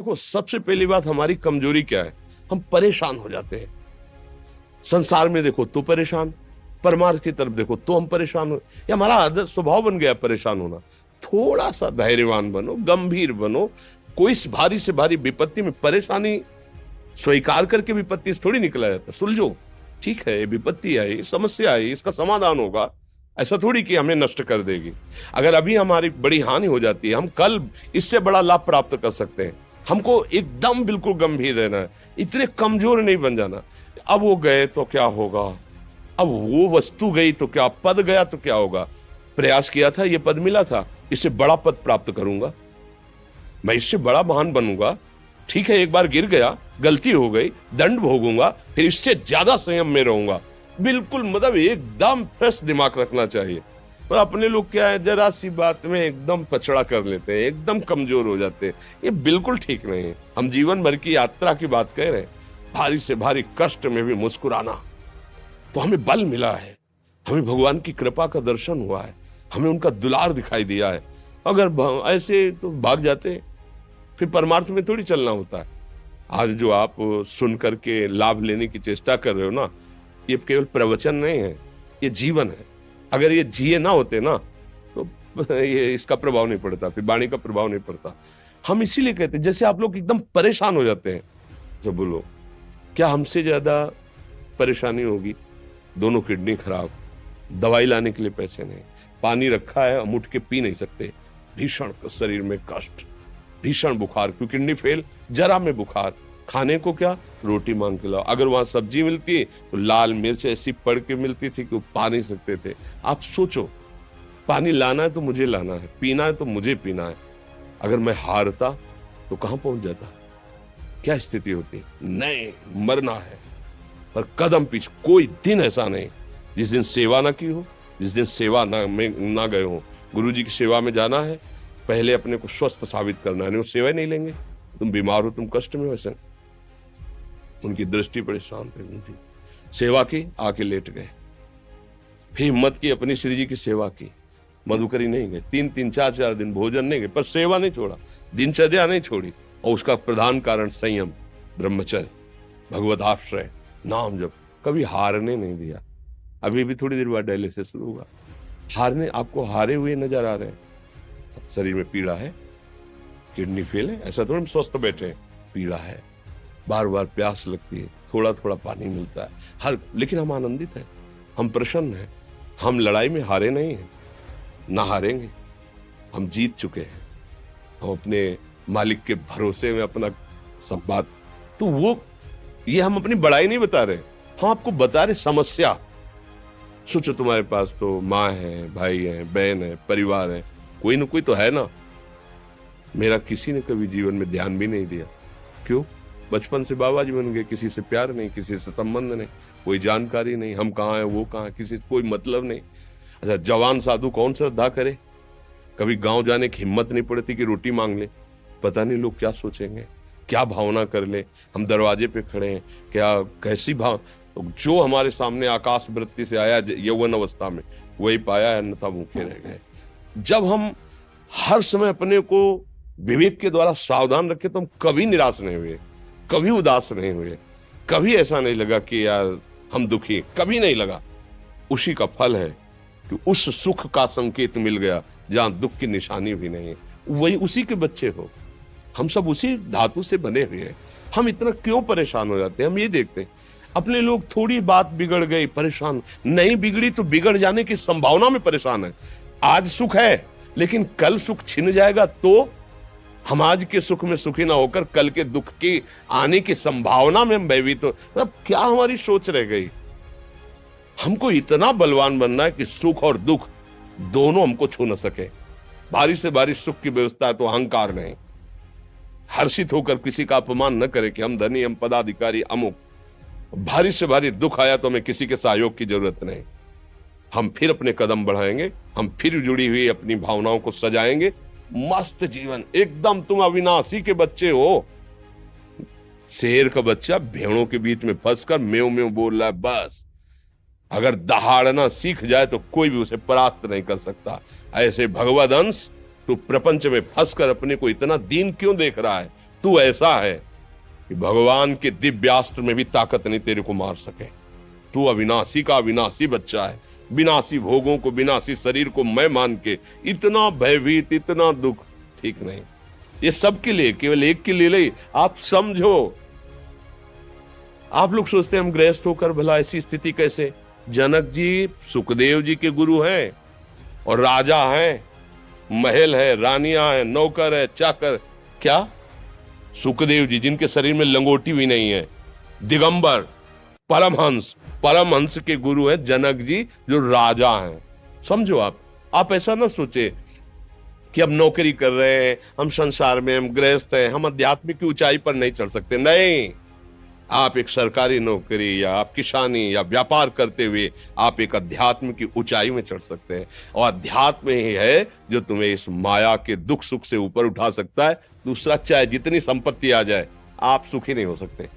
देखो, सबसे पहली बात हमारी कमजोरी क्या है? हम परेशान हो जाते हैं। संसार में देखो तो परेशान, परमार्थ की तरफ देखो तो हम परेशान हो। ये हमारा आदत स्वभाव बन गया परेशान होना। थोड़ा सा धैर्यवान बनो, गंभीर बनो। कोई इस भारी से भारी विपत्ति में परेशानी स्वीकार करके विपत्ति से थोड़ी निकला जाता। सुलझो, ठीक है, ये विपत्ति आई, समस्या आई, इसका समाधान होगा। ऐसा थोड़ी कि हमें नष्ट कर देगी। अगर अभी हमारी बड़ी हानि हो जाती है, हम कल इससे बड़ा लाभ प्राप्त कर सकते हैं। हमको एकदम बिल्कुल गंभीर रहना है, इतने कमजोर नहीं बन जाना। अब वो गए तो क्या होगा, अब वो वस्तु गई तो क्या, पद गया तो क्या होगा। प्रयास किया था, ये पद मिला था, इससे बड़ा पद प्राप्त करूंगा, मैं इससे बड़ा महान बनूंगा। ठीक है, एक बार गिर गया, गलती हो गई, दंड भोगूंगा, फिर इससे ज्यादा संयम में रहूंगा। बिल्कुल, मतलब एकदम फ्रेश दिमाग रखना चाहिए। और अपने लोग क्या है, जरा सी बात में एकदम पछड़ा कर लेते हैं, एकदम कमजोर हो जाते हैं। ये बिल्कुल ठीक नहीं है। हम जीवन भर की यात्रा की बात कह रहे हैं, भारी से भारी कष्ट में भी मुस्कुराना, तो हमें बल मिला है, हमें भगवान की कृपा का दर्शन हुआ है, हमें उनका दुलार दिखाई दिया है। अगर ऐसे तो भाग जाते, फिर परमार्थ में थोड़ी चलना होता है। आज जो आप सुन करके लाभ लेने की चेष्टा कर रहे हो ना, ये केवल प्रवचन नहीं है, ये जीवन है। अगर ये जिए ना होते ना, तो ये इसका प्रभाव नहीं पड़ता, फिर वाणी का प्रभाव नहीं पड़ता। हम इसीलिए कहते हैं, जैसे आप लोग एकदम परेशान हो जाते हैं जब बोलो, क्या हमसे ज्यादा परेशानी होगी? दोनों किडनी खराब, दवाई लाने के लिए पैसे नहीं, पानी रखा है हम उठ के पी नहीं सकते, भीषण शरीर में कष्ट, भीषण बुखार, क्योंकि किडनी फेल, जरा में बुखार, खाने को क्या, रोटी मांग के लाओ। अगर वहां सब्जी मिलती है तो लाल मिर्च ऐसी पड़ के मिलती थी कि वो पा नहीं सकते थे। आप सोचो, पानी लाना है तो मुझे लाना है, पीना है तो मुझे पीना है। अगर मैं हारता तो कहां पहुंच जाता, क्या स्थिति होती? नहीं, मरना है, पर कदम पीछे। कोई दिन ऐसा नहीं जिस दिन सेवा ना की हो, जिस दिन सेवा ना गए हो। गुरु जी की सेवा में जाना है, पहले अपने को स्वस्थ साबित करना है, नहीं वो सेवा नहीं लेंगे। तुम बीमार हो, तुम कष्ट में हो, ऐसे उनकी दृष्टि परेशान थी। सेवा की, आके लेट गए। फिर हिम्मत की, अपनी श्री जी की सेवा की, मधुकरी नहीं गए, 3-3 4-4 दिन भोजन नहीं गए, पर सेवा नहीं छोड़ा, दिनचर्या नहीं छोड़ी। और उसका प्रधान कारण संयम, ब्रह्मचर्य, भगवत आश्रय, नाम जप, कभी हारने नहीं दिया। अभी भी थोड़ी देर बाद डायलिसिस शुरू होगा। हारने, आपको हारे हुए नजर आ रहे हैं? शरीर में पीड़ा है, किडनी फेल है, ऐसा थोड़ा हम स्वस्थ बैठे हैं। पीड़ा है, बार बार प्यास लगती है, थोड़ा थोड़ा पानी मिलता है, लेकिन हम आनंदित हैं, हम प्रसन्न हैं। हम लड़ाई में हारे नहीं हैं, ना हारेंगे। हम जीत चुके हैं, हम अपने मालिक के भरोसे में अपना सब बात। तो वो, ये हम अपनी बड़ाई नहीं बता रहे, हम आपको बता रहे समस्या। सोचो, तुम्हारे पास तो माँ है, भाई है, बहन है, परिवार है, कोई ना कोई तो है ना। मेरा किसी ने कभी जीवन में ध्यान भी नहीं दिया। क्यों? बचपन से बाबा जी बन गए, किसी से प्यार नहीं, किसी से संबंध नहीं, कोई जानकारी नहीं, हम कहाँ हैं, वो कहाँ है, किसी से कोई मतलब नहीं। अच्छा, जवान साधु कौन श्रद्धा करे? कभी गांव जाने की हिम्मत नहीं पड़ती कि रोटी मांग ले, पता नहीं लोग क्या सोचेंगे, क्या भावना कर ले। हम दरवाजे पे खड़े हैं, क्या कैसी भाव। तो जो हमारे सामने आकाश वृत्ति से आया यौवन अवस्था में, वही पाया, अन्यथा भूखे रह गए। जब हम हर समय अपने को विवेक के द्वारा सावधान रखे, तो हम कभी निराश नहीं हुए, कभी उदास नहीं हुए, कभी ऐसा नहीं लगा कि यार हम दुखी, कभी नहीं लगा। उसी का फल है कि उस सुख का संकेत मिल गया जहां दुख की निशानी भी नहीं है। वही उसी के बच्चे हो, हम सब उसी धातु से बने हुए हैं। हम इतना क्यों परेशान हो जाते हैं? हम ये देखते हैं, अपने लोग थोड़ी बात बिगड़ गई परेशान, नहीं बिगड़ी तो बिगड़ जाने की संभावना में परेशान है। आज सुख है, लेकिन कल सुख छिन जाएगा तो हम आज के सुख में सुखी ना होकर कल के दुख की आने की संभावना में हम भयभीत हो। मतलब क्या हमारी सोच रह गई? हमको इतना बलवान बनना है कि सुख और दुख दोनों हमको छू न सके। भारी से भारी सुख की व्यवस्था है तो अहंकार नहीं, हर्षित होकर किसी का अपमान न करे कि हम धनी, हम पदाधिकारी, अमुक। भारी से भारी दुख आया तो हमें किसी के सहयोग की जरूरत नहीं, हम फिर अपने कदम बढ़ाएंगे, हम फिर जुड़ी हुई अपनी भावनाओं को सजाएंगे। मस्त जीवन एकदम। तुम अविनाशी के बच्चे हो। शेर का बच्चा भेड़ों के बीच में फंसकर म्यों म्यों बोल रहा है, बस अगर दहाड़ना सीख जाए तो कोई भी उसे परास्त नहीं कर सकता। ऐसे भगवद अंश, तू प्रपंच में फंसकर अपने को इतना दीन क्यों देख रहा है? तू ऐसा है कि भगवान के दिव्यास्त्र में भी ताकत नहीं तेरे को मार सके। तू अविनाशी का अविनाशी बच्चा है। विनाशी भोगों को, विनाशी शरीर को मैं मान के इतना भयभीत, इतना दुख ठीक नहीं। ये सबके लिए, केवल एक के लिए नहीं। आप समझो, आप लोग सोचते हैं हम गृहस्थ होकर भला ऐसी स्थिति कैसे। जनक जी सुखदेव जी के गुरु हैं और राजा हैं, महल है, रानियां हैं, नौकर है, चाकर। क्या सुखदेव जी जिनके शरीर में लंगोटी भी नहीं है, दिगंबर, परमहंस, परमहंस के गुरु हैं जनक जी जो राजा हैं। समझो आप ऐसा ना सोचे कि हम नौकरी कर रहे हैं, हम संसार में, हम गृहस्थ हैं, हम अध्यात्म की ऊंचाई पर नहीं चढ़ सकते। नहीं, आप एक सरकारी नौकरी या आप किसानी या व्यापार करते हुए आप एक अध्यात्म की ऊंचाई में चढ़ सकते हैं। और अध्यात्म ही है जो तुम्हें इस माया के दुख सुख से ऊपर उठा सकता है। दूसरा, चाहे जितनी संपत्ति आ जाए, आप सुखी नहीं हो सकते।